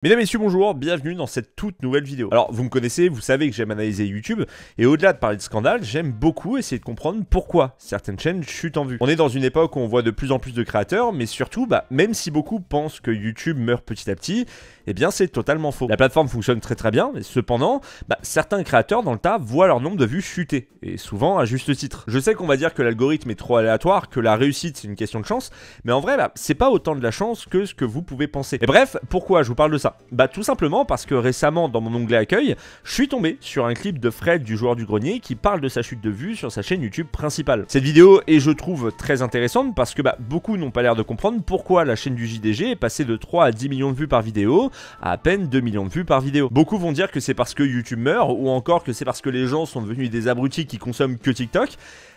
Mesdames et messieurs, bonjour, bienvenue dans cette toute nouvelle vidéo. Alors, vous me connaissez, vous savez que j'aime analyser YouTube, et au-delà de parler de scandales, j'aime beaucoup essayer de comprendre pourquoi certaines chaînes chutent en vue. On est dans une époque où on voit de plus en plus de créateurs, mais surtout, même si beaucoup pensent que YouTube meurt petit à petit, eh bien c'est totalement faux. La plateforme fonctionne très très bien, mais cependant, certains créateurs dans le tas voient leur nombre de vues chuter, et souvent à juste titre. Je sais qu'on va dire que l'algorithme est trop aléatoire, que la réussite c'est une question de chance, mais en vrai, c'est pas autant de la chance que ce que vous pouvez penser. Et bref, pourquoi je vous parle de ça ? Tout simplement parce que récemment dans mon onglet accueil, je suis tombé sur un clip de Fred du joueur du grenier qui parle de sa chute de vues sur sa chaîne YouTube principale. Cette vidéo est je trouve très intéressante parce que beaucoup n'ont pas l'air de comprendre pourquoi la chaîne du JDG est passée de 3 à 10 millions de vues par vidéo à peine 2 millions de vues par vidéo. Beaucoup vont dire que c'est parce que YouTube meurt ou encore que c'est parce que les gens sont devenus des abrutis qui consomment que TikTok.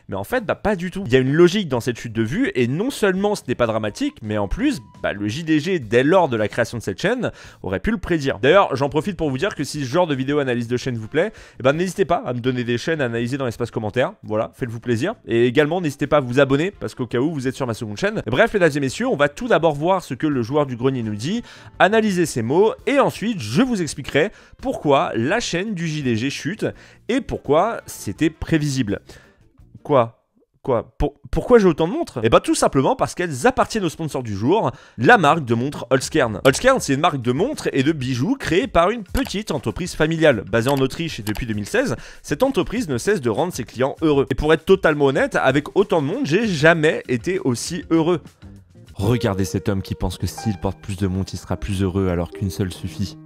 Mais en fait, pas du tout. Il y a une logique dans cette chute de vues, et non seulement ce n'est pas dramatique, mais en plus, le JDG, dès lors de la création de cette chaîne, aurait pu le prédire. D'ailleurs, j'en profite pour vous dire que si ce genre de vidéo analyse de chaîne vous plaît, n'hésitez pas à me donner des chaînes à analyser dans l'espace commentaire. Voilà, faites-vous plaisir. Et également, n'hésitez pas à vous abonner, parce qu'au cas où vous êtes sur ma seconde chaîne. Bref, mesdames et messieurs, on va tout d'abord voir ce que le joueur du grenier nous dit, analyser ses mots, et ensuite, je vous expliquerai pourquoi la chaîne du JDG chute, et pourquoi c'était prévisible. Pourquoi j'ai autant de montres? Tout simplement parce qu'elles appartiennent au sponsor du jour, la marque de montres Holzkern. Holzkern, c'est une marque de montres et de bijoux créée par une petite entreprise familiale. Basée en Autriche depuis 2016, cette entreprise ne cesse de rendre ses clients heureux. Et pour être totalement honnête, avec autant de montres, j'ai jamais été aussi heureux. Regardez cet homme qui pense que s'il porte plus de montres, il sera plus heureux alors qu'une seule suffit.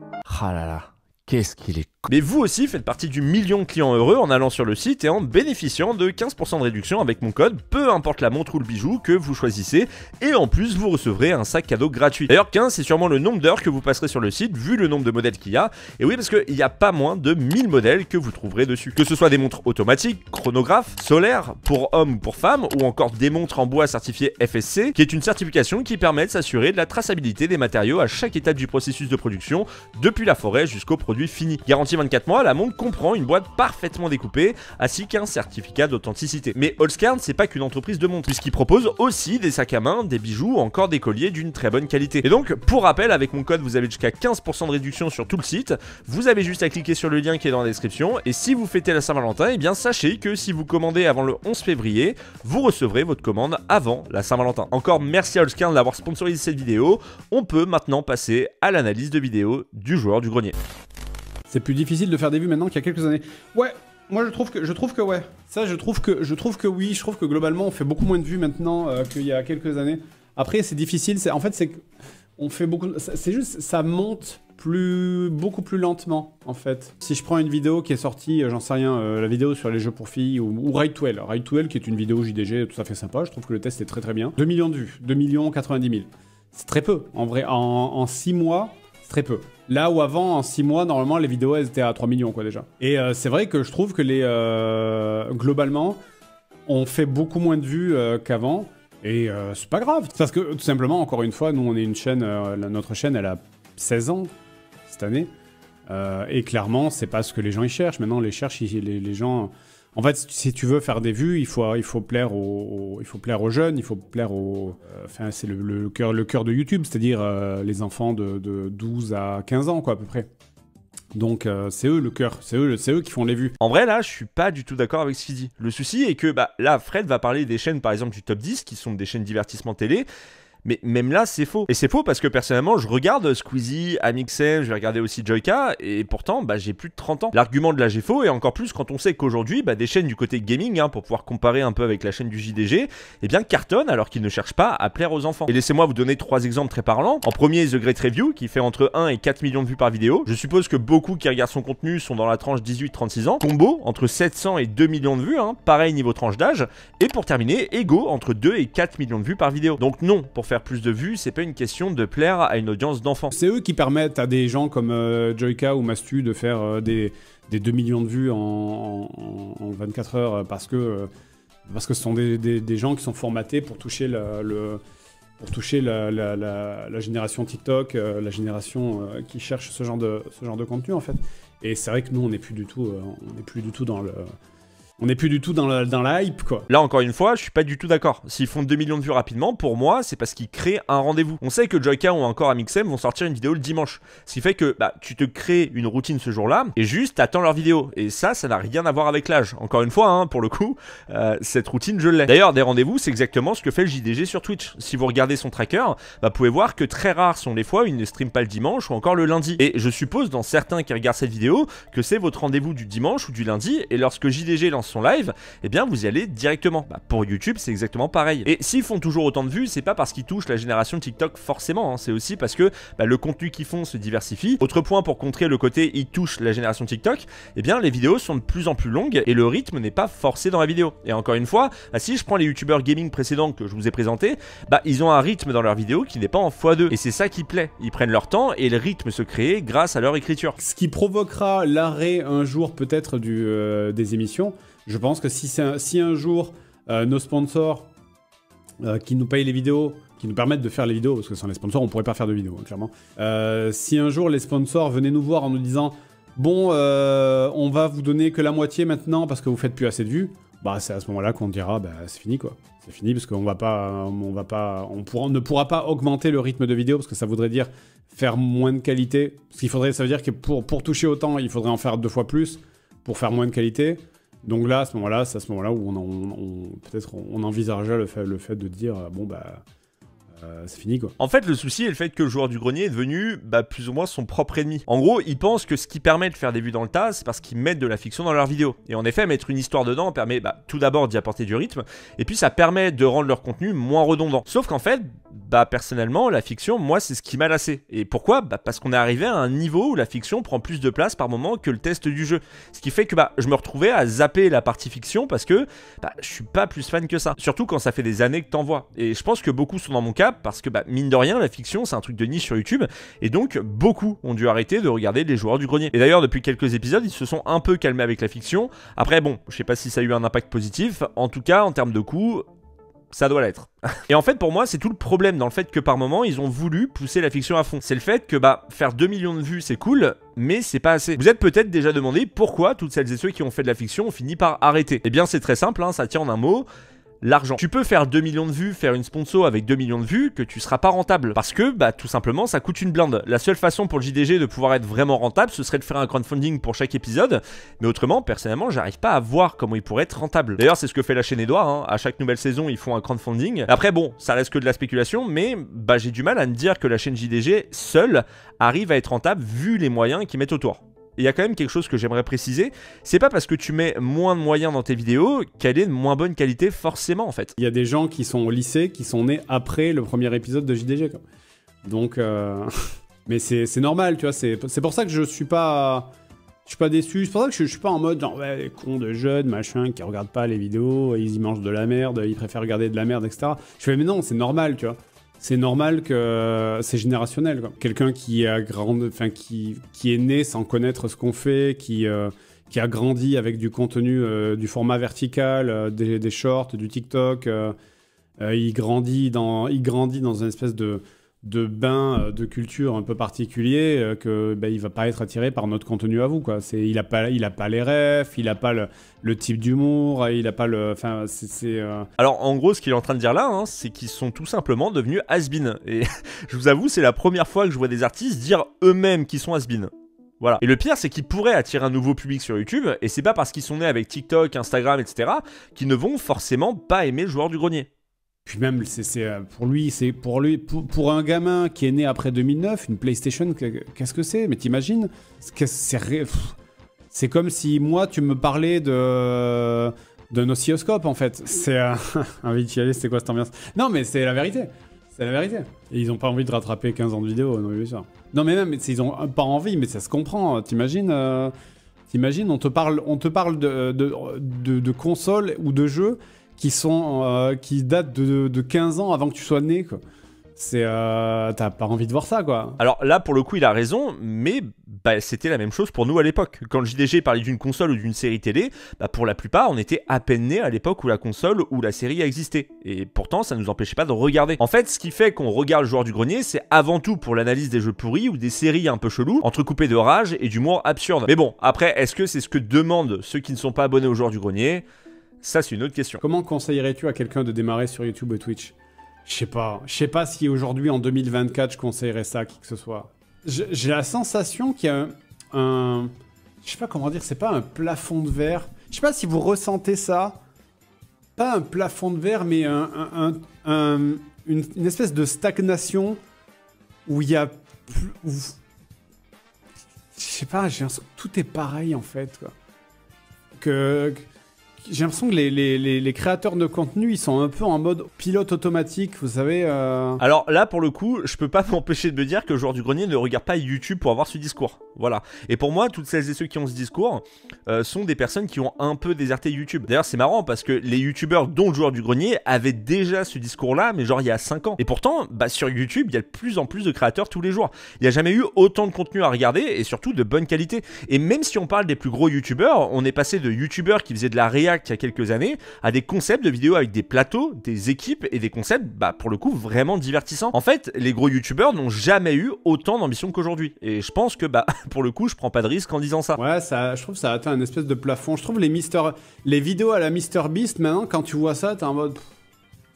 Ah là là, qu'est-ce qu'il est con. Mais vous aussi faites partie du million de clients heureux en allant sur le site et en bénéficiant de 15% de réduction avec mon code, peu importe la montre ou le bijou que vous choisissez, et en plus vous recevrez un sac cadeau gratuit. D'ailleurs 15 c'est sûrement le nombre d'heures que vous passerez sur le site vu le nombre de modèles qu'il y a, et oui parce qu'il n'y a pas moins de 1000 modèles que vous trouverez dessus. Que ce soit des montres automatiques, chronographes, solaires, pour hommes ou pour femmes, ou encore des montres en bois certifiées FSC, qui est une certification qui permet de s'assurer de la traçabilité des matériaux à chaque étape du processus de production, depuis la forêt jusqu'au produit fini. Garantie 24 mois, la montre comprend une boîte parfaitement découpée, ainsi qu'un certificat d'authenticité. Mais Holzkern, c'est pas qu'une entreprise de montres, puisqu'il propose aussi des sacs à main, des bijoux ou encore des colliers d'une très bonne qualité. Et donc, pour rappel, avec mon code, vous avez jusqu'à 15% de réduction sur tout le site. Vous avez juste à cliquer sur le lien qui est dans la description. Et si vous fêtez la Saint-Valentin, sachez que si vous commandez avant le 11 février, vous recevrez votre commande avant la Saint-Valentin. Encore merci à Holzkern d'avoir sponsorisé cette vidéo. On peut maintenant passer à l'analyse de vidéo du joueur du grenier. C'est plus difficile de faire des vues maintenant qu'il y a quelques années. Ouais, moi je trouve que ouais. Ça, je trouve que oui. Je trouve que globalement, on fait beaucoup moins de vues maintenant qu'il y a quelques années. Après, c'est difficile. En fait, c'est qu'on fait beaucoup. C'est juste, ça monte beaucoup plus lentement, en fait. Si je prends une vidéo qui est sortie, j'en sais rien, la vidéo sur les jeux pour filles ou Ride to Hell. Ride to Hell, qui est une vidéo JDG tout à fait sympa. Je trouve que le test est très très bien. 2 millions de vues, 2 90 000. C'est très peu. En vrai, en 6 mois, c'est très peu. Là où avant, en 6 mois, normalement, les vidéos, elles étaient à 3 millions, quoi, déjà. Et c'est vrai que je trouve que globalement, on fait beaucoup moins de vues qu'avant. Et c'est pas grave. Parce que, tout simplement, encore une fois, nous, on est une chaîne, notre chaîne, elle a 16 ans, cette année. Et clairement, c'est pas ce que les gens y cherchent. Maintenant, les gens... En fait, si tu veux faire des vues, il faut plaire aux jeunes, il faut plaire aux... Enfin, c'est le cœur de YouTube, c'est-à-dire les enfants de 12 à 15 ans, quoi, à peu près. Donc, c'est eux le cœur, c'est eux qui font les vues. En vrai, là, je suis pas du tout d'accord avec ce qu'il dit. Le souci est que, là, Fred va parler des chaînes, par exemple, du top 10, qui sont des chaînes divertissement télé. Mais même là, c'est faux. Et c'est faux parce que personnellement, je regarde Squeezie, Amixem, je vais regarder aussi Joyka, et pourtant, j'ai plus de 30 ans. L'argument de l'âge est faux, et encore plus quand on sait qu'aujourd'hui, des chaînes du côté gaming, pour pouvoir comparer un peu avec la chaîne du JDG, cartonnent alors qu'ils ne cherchent pas à plaire aux enfants. Et laissez-moi vous donner 3 exemples très parlants. En premier, The Great Review, qui fait entre 1 et 4 millions de vues par vidéo. Je suppose que beaucoup qui regardent son contenu sont dans la tranche 18-36 ans. Combo, entre 700 et 2 millions de vues, pareil niveau tranche d'âge. Et pour terminer, Ego, entre 2 et 4 millions de vues par vidéo. Donc non, pour faire plus de vues, c'est pas une question de plaire à une audience d'enfants. C'est eux qui permettent à des gens comme Joyka ou Mastu de faire des 2 millions de vues en 24 heures parce que ce sont des gens qui sont formatés pour toucher la génération TikTok, la génération qui cherche ce genre de contenu en fait. Et c'est vrai que nous on n'est plus du tout dans On n'est plus du tout dans la hype, quoi. Là, encore une fois, je suis pas du tout d'accord. S'ils font 2 millions de vues rapidement, pour moi, c'est parce qu'ils créent un rendez-vous. On sait que Joyka ou encore Amixem vont sortir une vidéo le dimanche. Ce qui fait que tu te crées une routine ce jour-là et juste t'attends leur vidéo. Et ça n'a rien à voir avec l'âge. Encore une fois, pour le coup, cette routine, je l'ai. D'ailleurs, des rendez-vous, c'est exactement ce que fait le JDG sur Twitch. Si vous regardez son tracker, vous pouvez voir que très rares sont les fois où il ne stream pas le dimanche ou encore le lundi. Et je suppose, dans certains qui regardent cette vidéo, que c'est votre rendez-vous du dimanche ou du lundi. Et lorsque JDG lance son live, eh bien vous y allez directement. Pour YouTube, c'est exactement pareil. Et s'ils font toujours autant de vues, c'est pas parce qu'ils touchent la génération TikTok forcément, c'est aussi parce que le contenu qu'ils font se diversifie. Autre point pour contrer le côté ils touchent la génération TikTok, eh bien les vidéos sont de plus en plus longues et le rythme n'est pas forcé dans la vidéo. Et encore une fois, si je prends les youtubeurs gaming précédents que je vous ai présentés, ils ont un rythme dans leur vidéo qui n'est pas en x2. Et c'est ça qui plaît. Ils prennent leur temps et le rythme se crée grâce à leur écriture. Ce qui provoquera l'arrêt un jour peut-être des émissions. Je pense que si un jour nos sponsors qui nous payent les vidéos, qui nous permettent de faire les vidéos, parce que sans les sponsors on pourrait pas faire de vidéos, clairement. Si un jour les sponsors venaient nous voir en nous disant bon, on va vous donner que la moitié maintenant parce que vous faites plus assez de vues, c'est à ce moment-là qu'on dira c'est fini quoi. C'est fini parce qu'on ne pourra pas augmenter le rythme de vidéo parce que ça voudrait dire faire moins de qualité. Ça veut dire que pour toucher autant, il faudrait en faire 2 fois plus pour faire moins de qualité. Donc là, c'est à ce moment-là où peut-être on envisagerait le fait de dire c'est fini quoi. En fait, le souci est le fait que le joueur du grenier est devenu plus ou moins son propre ennemi. En gros, il pense que ce qui permet de faire des vues dans le tas, c'est parce qu'ils mettent de la fiction dans leurs vidéos. Et en effet, mettre une histoire dedans permet tout d'abord d'y apporter du rythme, et puis ça permet de rendre leur contenu moins redondant. Sauf qu'en fait, personnellement, la fiction, moi, c'est ce qui m'a lassé. Et pourquoi ? Parce qu'on est arrivé à un niveau où la fiction prend plus de place par moment que le test du jeu. Ce qui fait que je me retrouvais à zapper la partie fiction parce que je suis pas plus fan que ça. Surtout quand ça fait des années que t'en vois. Et je pense que beaucoup sont dans mon cas parce que mine de rien, la fiction, c'est un truc de niche sur YouTube. Et donc, beaucoup ont dû arrêter de regarder les joueurs du grenier. Et d'ailleurs, depuis quelques épisodes, ils se sont un peu calmés avec la fiction. Après, je sais pas si ça a eu un impact positif. En tout cas, en termes de coût, ça doit l'être. Et en fait, pour moi, c'est tout le problème dans le fait que par moment, ils ont voulu pousser la fiction à fond. C'est le fait que faire 2 millions de vues, c'est cool, mais c'est pas assez. Vous êtes peut-être déjà demandé pourquoi toutes celles et ceux qui ont fait de la fiction ont fini par arrêter. Eh bien, c'est très simple, ça tient en un mot. L'argent. Tu peux faire 2 millions de vues, faire une sponsor avec 2 millions de vues, que tu seras pas rentable. Parce que, tout simplement, ça coûte une blinde. La seule façon pour le JDG de pouvoir être vraiment rentable, ce serait de faire un crowdfunding pour chaque épisode. Mais autrement, personnellement, j'arrive pas à voir comment il pourrait être rentable. D'ailleurs, c'est ce que fait la chaîne Edouard, À chaque nouvelle saison, ils font un crowdfunding. Après, ça reste que de la spéculation, mais j'ai du mal à me dire que la chaîne JDG, seule, arrive à être rentable vu les moyens qu'ils mettent autour. Il y a quand même quelque chose que j'aimerais préciser, c'est pas parce que tu mets moins de moyens dans tes vidéos qu'elle est de moins bonne qualité forcément en fait. Il y a des gens qui sont au lycée, qui sont nés après le premier épisode de JDG quoi. Donc, mais c'est normal, tu vois, c'est pour ça que je suis pas déçu, c'est pour ça que je suis pas en mode genre ouais, les cons de jeunes, machin, qui regardent pas les vidéos, ils y mangent de la merde, ils préfèrent regarder de la merde, etc. Je fais mais non, c'est normal, tu vois. C'est normal que c'est générationnel. Quelqu'un qui est né sans connaître ce qu'on fait, qui a grandi avec du contenu, du format vertical, des shorts, du TikTok, il grandit dans une espèce de bain de culture un peu particulier il va pas être attiré par notre contenu à vous quoi. Il a pas les refs, il a pas le type d'humour, il a pas le Alors en gros ce qu'il est en train de dire là c'est qu'ils sont tout simplement devenus has-been et je vous avoue c'est la première fois que je vois des artistes dire eux-mêmes qu'ils sont has-been. Voilà. Et le pire, c'est qu'ils pourraient attirer un nouveau public sur YouTube, et c'est pas parce qu'ils sont nés avec TikTok, Instagram, etc., qu'ils ne vont forcément pas aimer le joueur du grenier. Puis même, pour un gamin qui est né après 2009, une PlayStation, qu'est-ce que c'est ? Mais t'imagines ? C'est comme si moi, tu me parlais d'un oscilloscope, en fait. C'est envie de chialer, c'était quoi cette ambiance ? Non, mais c'est la vérité. C'est la vérité. Et ils ont pas envie de rattraper 15 ans de vidéo, non, bien sûr. Non, mais même, ils ont pas envie, mais ça se comprend. T'imagines, on te parle de consoles ou de jeux qui datent de 15 ans avant que tu sois né, quoi. T'as pas envie de voir ça, quoi. Alors là, pour le coup, il a raison, mais bah, c'était la même chose pour nous à l'époque. Quand le JDG parlait d'une console ou d'une série télé, bah, pour la plupart, on était à peine nés à l'époque où la console ou la série a existé. Et pourtant, ça ne nous empêchait pas de regarder. En fait, ce qui fait qu'on regarde le joueur du grenier, c'est avant tout pour l'analyse des jeux pourris ou des séries un peu cheloues, entrecoupées de rage et d'humour absurde. Mais bon, après, est-ce que c'est ce que demandent ceux qui ne sont pas abonnés au joueur du grenier? Ça, c'est une autre question. Comment conseillerais-tu à quelqu'un de démarrer sur YouTube ou Twitch? Je sais pas si aujourd'hui, en 2024, je conseillerais ça à qui que ce soit. J'ai la sensation qu'il y a un... Je sais pas comment dire, c'est pas un plafond de verre. Je sais pas si vous ressentez ça. Pas un plafond de verre, mais une espèce de stagnation où il y a... Je sais pas, j'ai l'impression que tout est pareil en fait, quoi. J'ai l'impression que les créateurs de contenu, ils sont un peu en mode pilote automatique, vous savez. Alors là, pour le coup, je peux pas m'empêcher de me dire que le joueur du grenier ne regarde pas YouTube pour avoir ce discours. Voilà. Et pour moi, toutes celles et ceux qui ont ce discours sont des personnes qui ont un peu déserté YouTube. D'ailleurs, c'est marrant parce que les YouTubeurs, dont le joueur du grenier, avaient déjà ce discours-là, mais genre il y a 5 ans. Et pourtant, bah, sur YouTube, il y a de plus en plus de créateurs tous les jours. Il n'y a jamais eu autant de contenu à regarder et surtout de bonne qualité. Et même si on parle des plus gros YouTubeurs, on est passé de YouTubeurs qui faisaient de la réact il y a quelques années à des concepts de vidéos avec des plateaux, des équipes et des concepts, bah, pour le coup, vraiment divertissants. En fait, les gros YouTubeurs n'ont jamais eu autant d'ambition qu'aujourd'hui. Et je pense que, bah, pour le coup, je prends pas de risque en disant ça. Ouais, je trouve que ça a atteint une espèce de plafond. Je trouve les vidéos à la MrBeast, maintenant, quand tu vois ça, t'es en mode...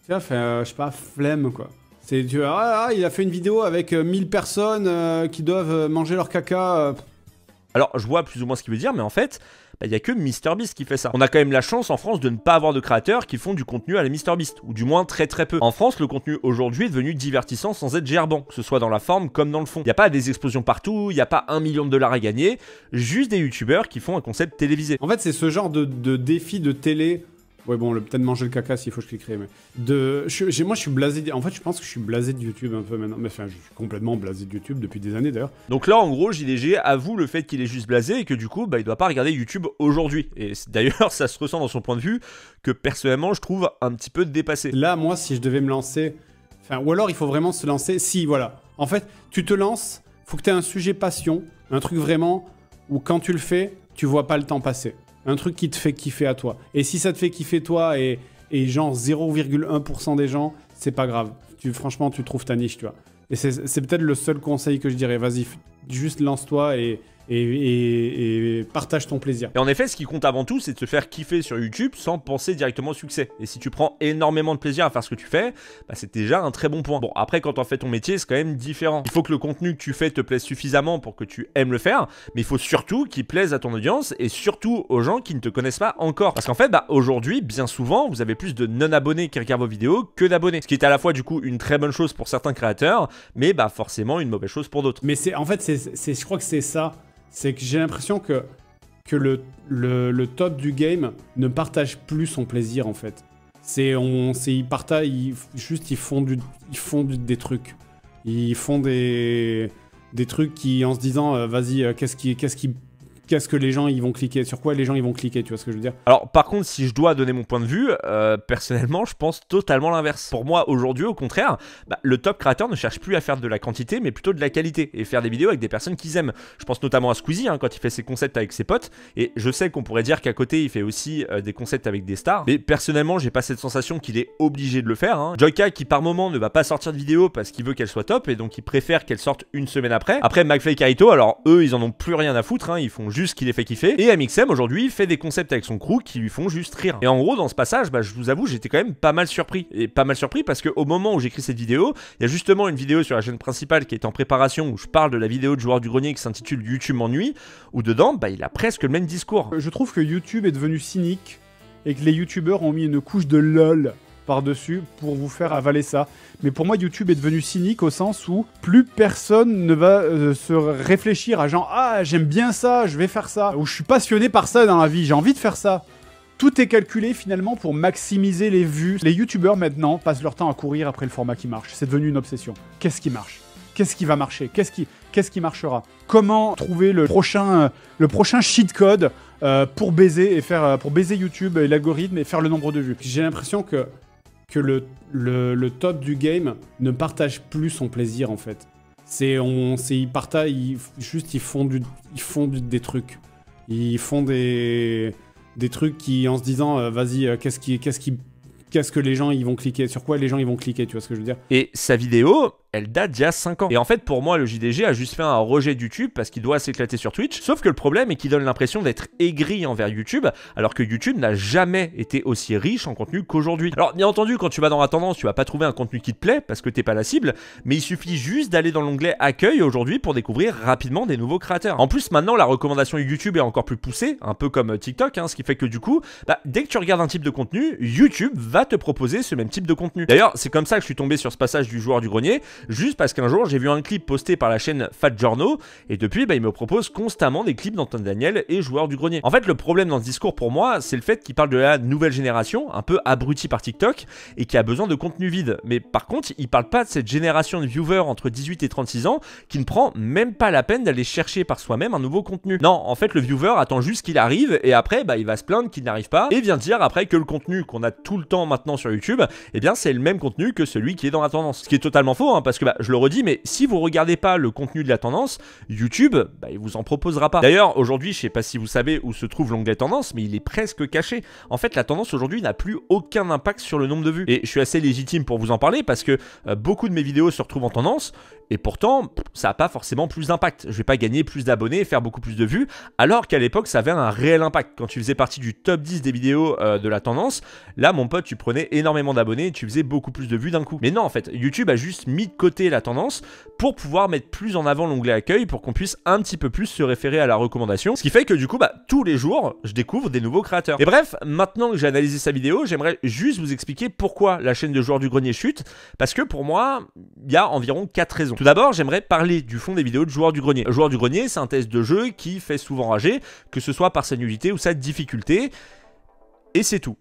Tu vois, je sais pas, flemme, quoi. Il a fait une vidéo avec 1000 personnes qui doivent manger leur caca. Alors, je vois plus ou moins ce qu'il veut dire, mais en fait, il n'y a que MrBeast qui fait ça. On a quand même la chance en France de ne pas avoir de créateurs qui font du contenu à la MrBeast, ou du moins très très peu. En France, le contenu aujourd'hui est devenu divertissant sans être gerbant, que ce soit dans la forme comme dans le fond. Il n'y a pas des explosions partout, il n'y a pas 1 million de dollars à gagner, juste des youtubeurs qui font un concept télévisé. En fait, c'est ce genre de défi de télé... Ouais, bon, peut-être manger le caca s'il faut que je cliquerai, mais... Moi, je suis blasé... En fait, je pense que je suis blasé de YouTube un peu maintenant. Mais enfin, je suis complètement blasé de YouTube depuis des années, d'ailleurs. Donc là, en gros, JDG avoue le fait qu'il est juste blasé et que du coup, bah, il doit pas regarder YouTube aujourd'hui. Et d'ailleurs, ça se ressent dans son point de vue que, personnellement, je trouve un petit peu dépassé. Là, moi, si je devais me lancer... Enfin, ou alors, il faut vraiment se lancer... Si, voilà. En fait, tu te lances, faut que tu aies un sujet passion, un truc vraiment où quand tu le fais, tu vois pas le temps passer. Un truc qui te fait kiffer à toi. Et si ça te fait kiffer toi et genre 0,1% des gens, c'est pas grave. Franchement, tu trouves ta niche, tu vois. Et c'est peut-être le seul conseil que je dirais. Vas-y, juste lance-toi et partage ton plaisir. Et en effet, ce qui compte avant tout, c'est de se faire kiffer sur YouTube sans penser directement au succès. Et si tu prends énormément de plaisir à faire ce que tu fais, bah, c'est déjà un très bon point. Bon, après, quand on fait ton métier, c'est quand même différent. Il faut que le contenu que tu fais te plaise suffisamment pour que tu aimes le faire, mais il faut surtout qu'il plaise à ton audience et surtout aux gens qui ne te connaissent pas encore. Parce qu'en fait, bah, aujourd'hui, bien souvent, vous avez plus de non-abonnés qui regardent vos vidéos que d'abonnés. Ce qui est à la fois, du coup, une très bonne chose pour certains créateurs, mais bah, forcément une mauvaise chose pour d'autres. Mais en fait, je crois que c'est ça. C'est que j'ai l'impression que le top du game ne partage plus son plaisir, en fait. Ils font des trucs. Ils font des trucs qui, en se disant, vas-y, qu'est-ce que les gens ils vont cliquer, sur quoi les gens ils vont cliquer, tu vois ce que je veux dire? Alors par contre, si je dois donner mon point de vue, personnellement je pense totalement l'inverse. Pour moi aujourd'hui au contraire, bah, le top créateur ne cherche plus à faire de la quantité mais plutôt de la qualité et faire des vidéos avec des personnes qu'ils aiment. Je pense notamment à Squeezie hein, quand il fait ses concepts avec ses potes, et je sais qu'on pourrait dire qu'à côté il fait aussi des concepts avec des stars, mais personnellement j'ai pas cette sensation qu'il est obligé de le faire hein. Joyka qui par moment ne va pas sortir de vidéo parce qu'il veut qu'elle soit top et donc il préfère qu'elle sorte une semaine après. Après McFly et Carito, alors eux ils en ont plus rien à foutre hein, ils font juste ce qui les fait kiffer. Et Amixem aujourd'hui fait des concepts avec son crew qui lui font juste rire. Et en gros dans ce passage, bah, je vous avoue j'étais quand même pas mal surpris. Et pas mal surpris parce qu'au moment où j'écris cette vidéo, il y a justement une vidéo sur la chaîne principale qui est en préparation où je parle de la vidéo de joueur du grenier qui s'intitule YouTube m'ennuie, où dedans bah, il a presque le même discours. Je trouve que YouTube est devenu cynique et que les youtubeurs ont mis une couche de LOL par-dessus pour vous faire avaler ça. Mais pour moi, YouTube est devenu cynique au sens où plus personne ne va se réfléchir à genre « Ah, j'aime bien ça, je vais faire ça. » Ou « Je suis passionné par ça dans la vie, j'ai envie de faire ça. » Tout est calculé finalement pour maximiser les vues. Les youtubeurs maintenant passent leur temps à courir après le format qui marche. C'est devenu une obsession. Qu'est-ce qui marche ? Qu'est-ce qui va marcher ? Qu'est-ce qui marchera ? Comment trouver le prochain cheat code pour baiser YouTube et l'algorithme et faire le nombre de vues ? J'ai l'impression que le top du game ne partage plus son plaisir en fait. Ils partagent, ils font des trucs. Ils font des trucs qui, en se disant, vas-y, qu'est-ce que les gens ils vont cliquer, sur quoi les gens ils vont cliquer, tu vois ce que je veux dire? Et sa vidéo, elle date d'il y a 5 ans. Et en fait, pour moi, le JDG a juste fait un rejet de YouTube parce qu'il doit s'éclater sur Twitch. Sauf que le problème est qu'il donne l'impression d'être aigri envers YouTube, alors que YouTube n'a jamais été aussi riche en contenu qu'aujourd'hui. Alors, bien entendu, quand tu vas dans la tendance, tu vas pas trouver un contenu qui te plaît parce que t'es pas la cible, mais il suffit juste d'aller dans l'onglet Accueil aujourd'hui pour découvrir rapidement des nouveaux créateurs. En plus, maintenant, la recommandation YouTube est encore plus poussée, un peu comme TikTok, ce qui fait que du coup, dès que tu regardes un type de contenu, YouTube va te proposer ce même type de contenu. D'ailleurs, c'est comme ça que je suis tombé sur ce passage du joueur du grenier, juste parce qu'un jour j'ai vu un clip posté par la chaîne Fat Journaux et depuis il me propose constamment des clips d'Antoine Daniel et joueur du grenier. En fait, le problème dans ce discours pour moi, c'est le fait qu'il parle de la nouvelle génération, un peu abrutie par TikTok et qui a besoin de contenu vide. Mais par contre, il parle pas de cette génération de viewers entre 18 et 36 ans qui ne prend même pas la peine d'aller chercher par soi-même un nouveau contenu. Non, en fait, le viewer attend juste qu'il arrive et après il va se plaindre qu'il n'arrive pas et vient dire après que le contenu qu'on a tout le temps maintenant sur YouTube, eh bien c'est le même contenu que celui qui est dans la tendance. Ce qui est totalement faux, parce que je le redis, mais si vous regardez pas le contenu de la tendance, YouTube, il vous en proposera pas. D'ailleurs, aujourd'hui, je sais pas si vous savez où se trouve l'onglet tendance, mais il est presque caché. En fait, la tendance aujourd'hui n'a plus aucun impact sur le nombre de vues. Et je suis assez légitime pour vous en parler parce que beaucoup de mes vidéos se retrouvent en tendance et pourtant, ça n'a pas forcément plus d'impact. Je vais pas gagner plus d'abonnés et faire beaucoup plus de vues, alors qu'à l'époque, ça avait un réel impact. Quand tu faisais partie du top 10 des vidéos de la tendance, là, mon pote, tu prenais énormément d'abonnés et tu faisais beaucoup plus de vues d'un coup. Mais non, en fait, YouTube a juste mis de côté la tendance pour pouvoir mettre plus en avant l'onglet accueil pour qu'on puisse un petit peu plus se référer à la recommandation. Ce qui fait que du coup, tous les jours, je découvre des nouveaux créateurs. Et bref, maintenant que j'ai analysé sa vidéo, j'aimerais juste vous expliquer pourquoi la chaîne de joueurs du grenier chute. Parce que pour moi, il y a environ 4 raisons. Tout d'abord, j'aimerais parler du fond des vidéos de joueurs du grenier. Joueurs du grenier, c'est un test de jeu qui fait souvent rager, que ce soit par sa nullité ou sa difficulté. Et c'est tout.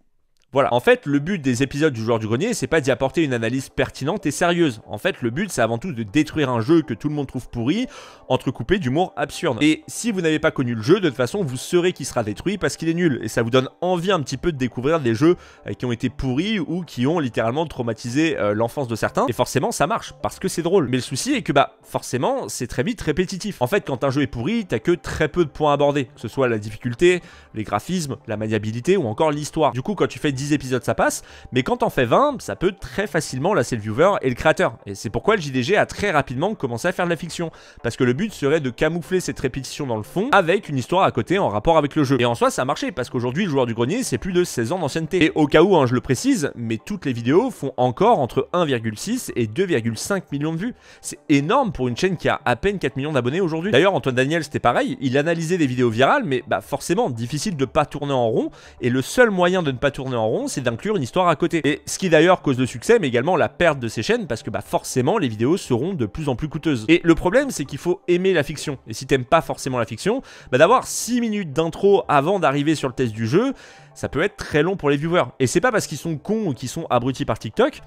Voilà, en fait, le but des épisodes du joueur du grenier, c'est pas d'y apporter une analyse pertinente et sérieuse. En fait, le but, c'est avant tout de détruire un jeu que tout le monde trouve pourri, entrecoupé d'humour absurde. Et si vous n'avez pas connu le jeu, de toute façon, vous saurez qu'il sera détruit parce qu'il est nul. Et ça vous donne envie un petit peu de découvrir des jeux qui ont été pourris ou qui ont littéralement traumatisé l'enfance de certains. Et forcément, ça marche, parce que c'est drôle. Mais le souci est que, forcément, c'est très vite répétitif. En fait, quand un jeu est pourri, t'as que très peu de points abordés. Que ce soit la difficulté, les graphismes, la maniabilité ou encore l'histoire. Du coup, quand tu fais 10 épisodes, ça passe, mais quand t'en fais 20, ça peut très facilement lasser le viewer et le créateur. Et c'est pourquoi le JDG a très rapidement commencé à faire de la fiction, parce que le but serait de camoufler cette répétition dans le fond avec une histoire à côté en rapport avec le jeu. Et en soi, ça a marché, parce qu'aujourd'hui, le joueur du grenier, c'est plus de 16 ans d'ancienneté. Et au cas où, je le précise, mais toutes les vidéos font encore entre 1,6 et 2,5 millions de vues. C'est énorme pour une chaîne qui a à peine 4 millions d'abonnés aujourd'hui. D'ailleurs, Antoine Daniel, c'était pareil, il analysait des vidéos virales, mais forcément, difficile de pas tourner en rond, et le seul moyen de ne pas tourner en rond, c'est d'inclure une histoire à côté. Et ce qui d'ailleurs cause le succès, mais également la perte de ces chaînes, parce que forcément, les vidéos seront de plus en plus coûteuses. Et le problème, c'est qu'il faut aimer la fiction. Et si t'aimes pas forcément la fiction, d'avoir 6 minutes d'intro avant d'arriver sur le test du jeu, ça peut être très long pour les viewers. Et c'est pas parce qu'ils sont cons ou qu'ils sont abrutis par TikTok,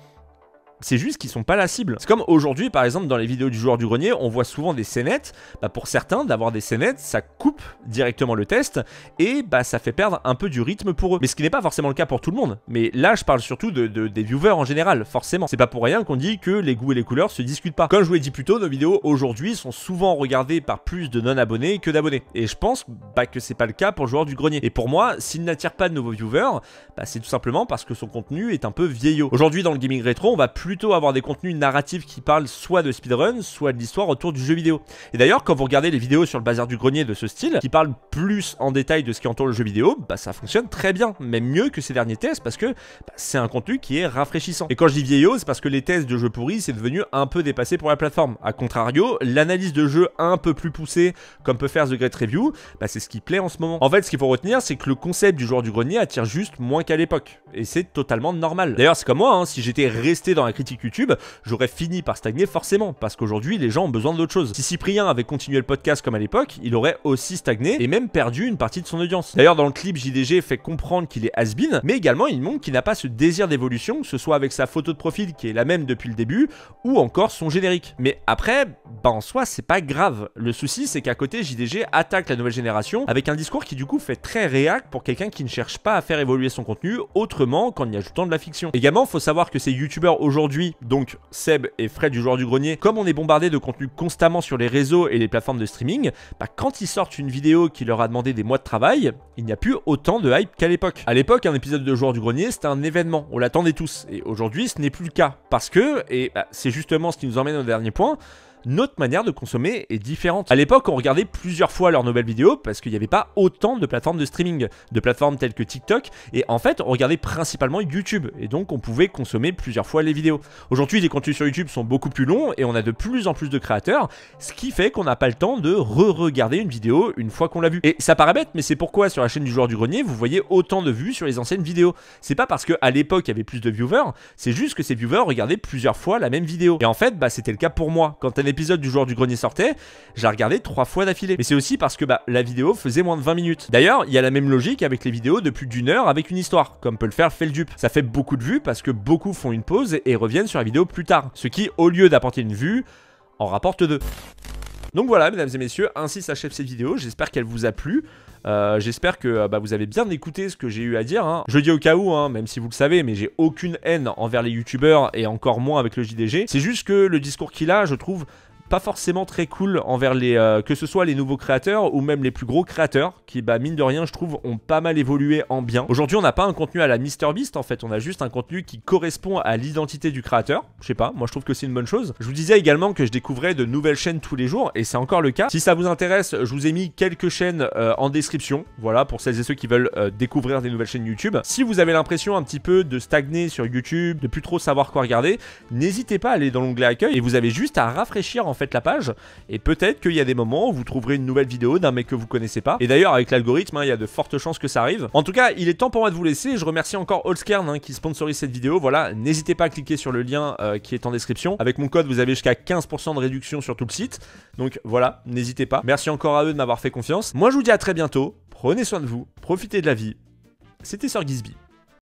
c'est juste qu'ils sont pas la cible. C'est comme aujourd'hui, par exemple, dans les vidéos du joueur du grenier, on voit souvent des scénettes. Pour certains, d'avoir des scénettes, ça coupe directement le test et ça fait perdre un peu du rythme pour eux. Mais ce qui n'est pas forcément le cas pour tout le monde. Mais là, je parle surtout des viewers en général, forcément. C'est pas pour rien qu'on dit que les goûts et les couleurs se discutent pas. Comme je vous l'ai dit plus tôt, nos vidéos aujourd'hui sont souvent regardées par plus de non-abonnés que d'abonnés. Et je pense que c'est pas le cas pour le joueur du grenier. Et pour moi, s'il n'attire pas de nouveaux viewers, c'est tout simplement parce que son contenu est un peu vieillot. Aujourd'hui, dans le gaming rétro, on va plutôt avoir des contenus narratifs qui parlent soit de speedrun, soit de l'histoire autour du jeu vidéo. Et d'ailleurs, quand vous regardez les vidéos sur le bazar du grenier de ce style, qui parlent plus en détail de ce qui entoure le jeu vidéo, ça fonctionne très bien, même mieux que ces derniers tests, parce que c'est un contenu qui est rafraîchissant. Et quand je dis vieillot, c'est parce que les tests de jeux pourris, c'est devenu un peu dépassé pour la plateforme. A contrario, l'analyse de jeux un peu plus poussée, comme peut faire The Great Review, c'est ce qui plaît en ce moment. En fait, ce qu'il faut retenir, c'est que le concept du joueur du grenier attire juste moins qu'à l'époque. Et c'est totalement normal. D'ailleurs, c'est comme moi, si j'étais resté dans la critique YouTube, j'aurais fini par stagner forcément, parce qu'aujourd'hui les gens ont besoin d'autre chose. Si Cyprien avait continué le podcast comme à l'époque, il aurait aussi stagné et même perdu une partie de son audience. D'ailleurs, dans le clip, JDG fait comprendre qu'il est has-been, mais également il montre qu'il n'a pas ce désir d'évolution, que ce soit avec sa photo de profil qui est la même depuis le début, ou encore son générique. Mais après, en soi, c'est pas grave. Le souci, c'est qu'à côté, JDG attaque la nouvelle génération avec un discours qui du coup fait très réac pour quelqu'un qui ne cherche pas à faire évoluer son contenu autrement qu'en y ajoutant de la fiction. Également, faut savoir que ces youtubeurs aujourd'hui aujourd'hui, donc Seb et Fred du Joueur du Grenier, comme on est bombardé de contenu constamment sur les réseaux et les plateformes de streaming, bah quand ils sortent une vidéo qui leur a demandé des mois de travail, il n'y a plus autant de hype qu'à l'époque. À l'époque, un épisode de Joueur du Grenier, c'était un événement, on l'attendait tous. Et aujourd'hui, ce n'est plus le cas. Parce que, et bah, c'est justement ce qui nous emmène au dernier point, notre manière de consommer est différente. À l'époque, on regardait plusieurs fois leurs nouvelles vidéos parce qu'il n'y avait pas autant de plateformes de streaming, de plateformes telles que TikTok, et en fait, on regardait principalement YouTube, et donc on pouvait consommer plusieurs fois les vidéos. Aujourd'hui, les contenus sur YouTube sont beaucoup plus longs, et on a de plus en plus de créateurs, ce qui fait qu'on n'a pas le temps de re-regarder une vidéo une fois qu'on l'a vue. Et ça paraît bête, mais c'est pourquoi sur la chaîne du Joueur du Grenier, vous voyez autant de vues sur les anciennes vidéos. C'est pas parce qu'à l'époque, il y avait plus de viewers, c'est juste que ces viewers regardaient plusieurs fois la même vidéo. Et en fait, bah, c'était le cas pour moi. Quand un épisode du Joueur du Grenier sortait, je la regardais 3 fois d'affilée. Mais c'est aussi parce que la vidéo faisait moins de 20 minutes. D'ailleurs, il y a la même logique avec les vidéos de plus d'1 heure avec une histoire, comme peut le faire Feldup. Ça fait beaucoup de vues parce que beaucoup font une pause et reviennent sur la vidéo plus tard. Ce qui, au lieu d'apporter une vue, en rapporte 2. Donc voilà, mesdames et messieurs, ainsi s'achève cette vidéo. J'espère qu'elle vous a plu. J'espère que vous avez bien écouté ce que j'ai eu à dire, hein. Je le dis au cas où, hein, même si vous le savez, mais j'ai aucune haine envers les youtubeurs et encore moins avec le JDG. C'est juste que le discours qu'il a, je trouve pas forcément très cool envers les que ce soit les nouveaux créateurs ou même les plus gros créateurs qui mine de rien je trouve ont pas mal évolué en bien. Aujourd'hui on n'a pas un contenu à la MrBeast en fait, on a juste un contenu qui correspond à l'identité du créateur. Je sais pas, moi je trouve que c'est une bonne chose. Je vous disais également que je découvrais de nouvelles chaînes tous les jours et c'est encore le cas. Si ça vous intéresse, je vous ai mis quelques chaînes en description, voilà, pour celles et ceux qui veulent découvrir des nouvelles chaînes YouTube. Si vous avez l'impression un petit peu de stagner sur YouTube, de plus trop savoir quoi regarder, n'hésitez pas à aller dans l'onglet accueil et vous avez juste à rafraîchir en fait la page et peut-être qu'il y a des moments où vous trouverez une nouvelle vidéo d'un mec que vous connaissez pas. Et d'ailleurs avec l'algorithme, il y a de fortes chances que ça arrive. En tout cas, il est temps pour moi de vous laisser. Je remercie encore Allskern qui sponsorise cette vidéo. Voilà, n'hésitez pas à cliquer sur le lien qui est en description. Avec mon code, vous avez jusqu'à 15% de réduction sur tout le site. Donc voilà, n'hésitez pas. Merci encore à eux de m'avoir fait confiance. Moi, je vous dis à très bientôt. Prenez soin de vous, profitez de la vie. C'était Sir Gizby.